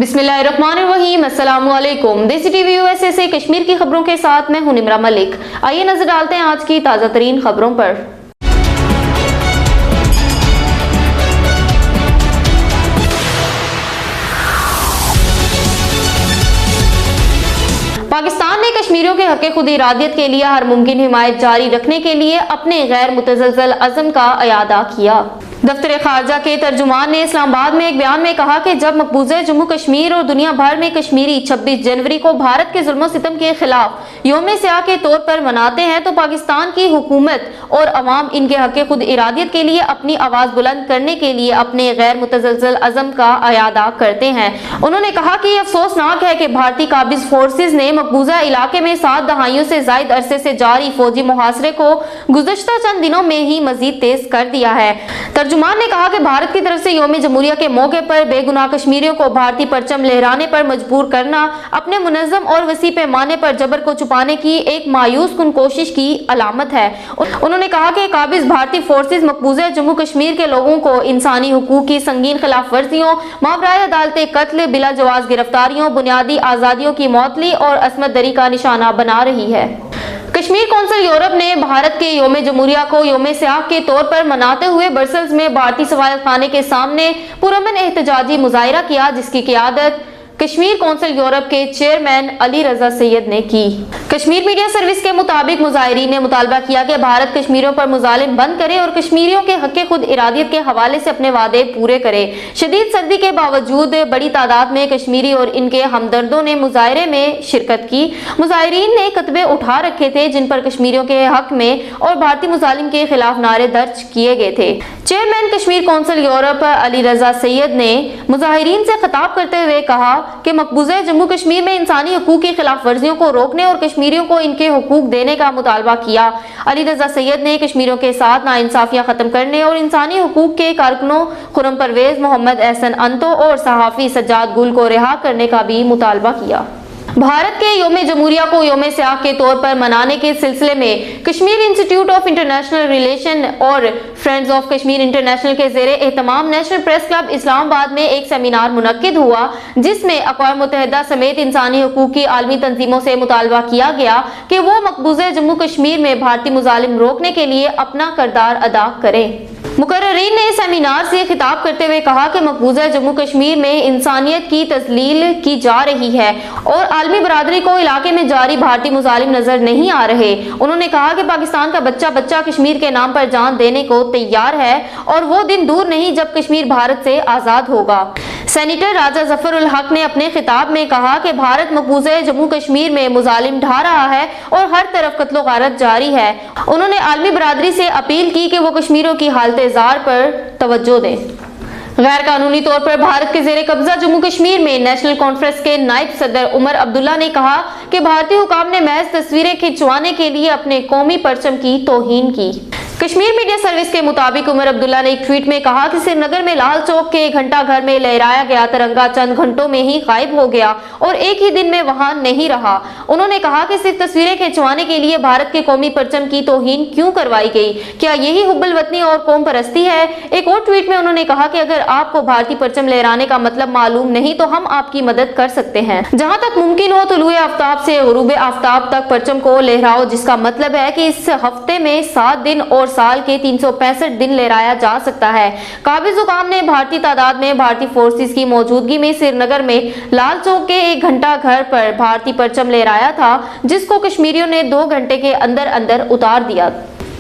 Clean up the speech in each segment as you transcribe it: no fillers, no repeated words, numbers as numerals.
बिस्मिल्लाहिर्रहमानिर्रहीम, अस्सलाम वालेकुम। देसी टीवी यूएसए से कश्मीर की खबरों के साथ मैं हूं निमरा मलिक। आइए नजर डालते हैं आज की ताज़ा तरीन खबरों पर। पाकिस्तान ने कश्मीरियों के हक़ खुद इरादियत के लिए हर मुमकिन हिमायत जारी रखने के लिए अपने गैर मुतज़लज़ल अज़्म का इयादा किया। दफ्तर खारजा के तर्जुमान ने इस्लामाबाद में एक बयान में कहा कि जब मकबूजा जम्मू कश्मीर और दुनिया भर में कश्मीरी 26 जनवरी को भारत के जुल्म सितम के खिलाफ यौम स्याह के तौर पर मनाते हैं तो पाकिस्तान की हुकूमत और अवाम इनके हक़ खुद इरादियत के लिए अपनी आवाज़ बुलंद करने के लिए अपने गैर मुतज़लज़ल अज़्म का इयादा करते हैं। उन्होंने कहा कि अफसोसनाक है कि भारतीय काबिज फोर्सेज ने मकबूजा इलाके में 7 दहाइयों से जायद अरसे से जारी फौजी मुहासरे को गुज़श्ता चंद दिनों में ही मजीद तेज कर दिया है। तर्जुमान ने कहा कि भारत की तरफ से यौम जमहूरिया के मौके पर बेगुनाह कश्मीरियों को भारतीय परचम लहराने पर मजबूर करना अपने मुनज़्ज़म और वसी पैमाने पर जबर को छुपाने की एक मायूस कुन कोशिश की अलामत है। उन्होंने कहा कि काबिज भारतीय फोर्सेज मकबूजा जम्मू कश्मीर के लोगों को इंसानी हुकूक की संगीन खिलाफ वर्जियों, मावराए अदालते कत्ल, बिला जवाज गिरफ्तारियों, बुनियादी आज़ादियों की मौतली और असमत दरी का निशाना बना रही है। कश्मीर कौंसिल यूरोप ने भारत के यौम जमहूरिया को यौम स्याह के तौर पर मनाते हुए ब्रसेल्स में भारतीय सफारत खाने के सामने पुरअमन एहतजाजी मुजाहिरा किया, जिसकी क़ियादत कश्मीर कौंसिल यूरोप के चेयरमैन अली रजा सैयद ने की। कश्मीर मीडिया सर्विस के मुताबिक मुजाहिरीन ने मुतालबा किया कि भारत कश्मीरियों पर मुजालिम बंद करे और कश्मीरियों के हक़ खुद इरादियत के हवाले से अपने वादे पूरे करे। शदीद सर्दी के बावजूद बड़ी तादाद में कश्मीरी और इनके हमदर्दों ने मुजाहरे में शिरकत की। मुजाहिरीन ने कतबे उठा रखे थे जिन पर कश्मीरियों के हक में और भारतीय मुजालिम के खिलाफ नारे दर्ज किए गए थे। Chairman Kashmir council Europe Ali Raza Syed ने मुजाहिरीन से खिताब करते हुए कहा कि मकबूजा जम्मू कश्मीर में इंसानी हुकूक की खिलाफ वर्जियों को रोकने और कश्मीरियों को इनके हुकूक देने का मुतालबा किया। अली रजा सैयद ने कश्मीरियों के साथ नाइंसाफियां खत्म करने और इंसानी हुकूक के कारकुनों खुर्रम परवेज, मोहम्मद एहसन अंतो और सहाफ़ी सज्जाद गुल को रिहा करने का भी मुतालबा किया। भारत के यौम जमहूरिया को यौम स्याह के तौर पर मनाने के सिलसिले में Kashmir institute of international relation और फ्रेंड्स ऑफ कश्मीर इंटरनेशनल के ज़ेरे एहतमाम नेशनल प्रेस क्लब इस्लामाबाद में एक सेमिनार मुनक्किद हुआ, जिसमें अक़वाम मुत्तहिदा समेत इंसानी हुकूक की आलमी तंजीमों से मुतालबा किया गया कि वो मकबूजा जम्मू कश्मीर में भारतीय मुजालिम रोकने के लिए अपना किरदार अदा करें। मुकर्ररीन ने सेमिनार से खिताब करते हुए कहा कि मकबूजा जम्मू कश्मीर में इंसानियत की तज़लील की जा रही है और आलमी बरादरी को इलाके में जारी भारतीय मुजालिम नजर नहीं आ रहे। उन्होंने कहा कि पाकिस्तान का बच्चा बच्चा कश्मीर के नाम पर जान देने को तैयार है और वो दिन दूर नहीं जब कश्मीर भारत से आज़ाद होगा। सेनेटर राजा जफर उल हक ने अपने खिताब में कहा कि भारत मकबूजा जम्मू कश्मीर में मुजालिम ढा रहा है और हर तरफ कत्लो गारत जारी है। उन्होंने आलमी बरादरी से अपील की कि वो कश्मीरियों की हालत ज़ार पर तवज्जो दें। गैर कानूनी तौर पर भारत के ज़ेरे कब्जा जम्मू कश्मीर में नेशनल कॉन्फ्रेंस के नायब सदर उमर अब्दुल्ला ने कहा कि भारतीय हुकाम ने महज तस्वीरें खिंचवाने के लिए अपने कौमी परचम की तौहीन की। कश्मीर मीडिया सर्विस के मुताबिक उमर अब्दुल्ला ने एक ट्वीट में कहा कि श्रीनगर में लाल चौक के घंटा घर में लहराया गया तिरंगा चंद घंटों में ही गायब हो गया और एक ही दिन में वहां नहीं रहा। उन्होंने कहा कि सिर्फ तस्वीरें खिंचवाने के लिए भारत के कौमी परचम की तौहीन क्यों करवाई गई? क्या यही हुब्बुल वतनी और कौम परस्ती है? एक और ट्वीट में उन्होंने कहा कि अगर आपको भारतीय परचम लहराने का मतलब मालूम नहीं तो हम आपकी मदद कर सकते हैं। जहां तक मुमकिन हो तुलुए आफ्ताब से गुरूब आफ्ताब तक परचम को लहराओ, जिसका मतलब है कि इस हफ्ते में 7 दिन और साल के 365 दिन लहराया जा सकता है। काबिज हुकाम ने भारतीय तादाद में भारतीय फोर्सेस की मौजूदगी में श्रीनगर में लाल चौक के एक घंटा घर पर भारतीय परचम लहराया था, जिसको कश्मीरियों ने 2 घंटे के अंदर अंदर उतार दिया।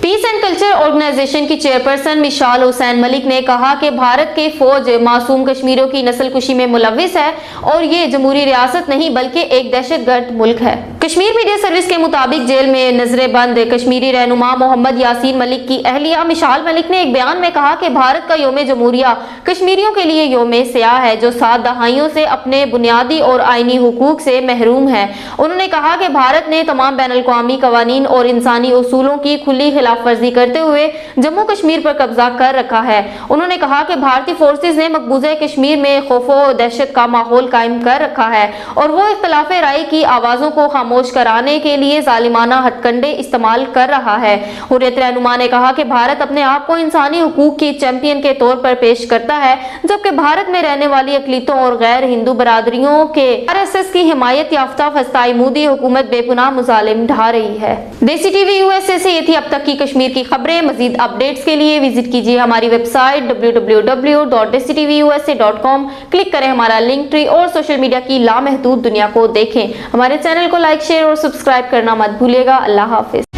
पीस एंड कल्चर ऑर्गेनाइजेशन की चेयरपर्सन मिशाल हुसैन मलिक ने कहा कि भारत के फौज मासूम कश्मीरियों की नस्ल कुशी में मुलविस है और ये जमहूरी रियासत नहीं बल्कि एक दहशतगर्द मुल्क है। कश्मीर मीडिया सर्विस के मुताबिक जेल में नजरे बंद कश्मीरी रहनुमा मोहम्मद यासीन मलिक की अहलिया मिशाल मलिक ने एक बयान में कहा कि भारत का यौम जमहूरिया कश्मीरियों के लिए यौम स्याह है जो 7 दहाइयों से अपने बुनियादी और आईनी हुकूक से महरूम है। उन्होंने कहा कि भारत ने तमाम बैनुल अक़वामी कवानीन और इंसानी उसूलों की खुली खिलाफ वर्जी करते हुए जम्मू कश्मीर पर कब्जा कर रखा है। उन्होंने कहा कि भारतीय फोर्सेस ने मकबूजा कश्मीर में खौफो दहशत का माहौल कायम कर रखा है और वो इख्तिलाफ राय की आवाज़ों को खामोश कराने के लिए जालिमाना हथकंडे इस्तेमाल कर रहा है। हुर्रियत रहनुमा ने कहा कि भारत अपने आप को इंसानी हुकूक की चैंपियन के तौर पर पेश करता है, जबकि भारत में रहने वाली अकलीतों और गैर हिंदू बरादरियों के RSS की हिमायत याफ्ता फस्ताई मोदी हुकूमत बेपुनाह मुजालिम ढा रही है। देसी टीवी USA से ये थी अब तक की कश्मीर की खबरें। मजीद अपडेट्स के लिए विजिट कीजिए हमारी वेबसाइट www.dctvusa.com। क्लिक करें हमारा लिंक ट्री और सोशल मीडिया की लामहदूद दुनिया को देखें। हमारे चैनल को लाइक, शेयर और सब्सक्राइब करना मत भूलिएगा। अल्लाह हाफिज।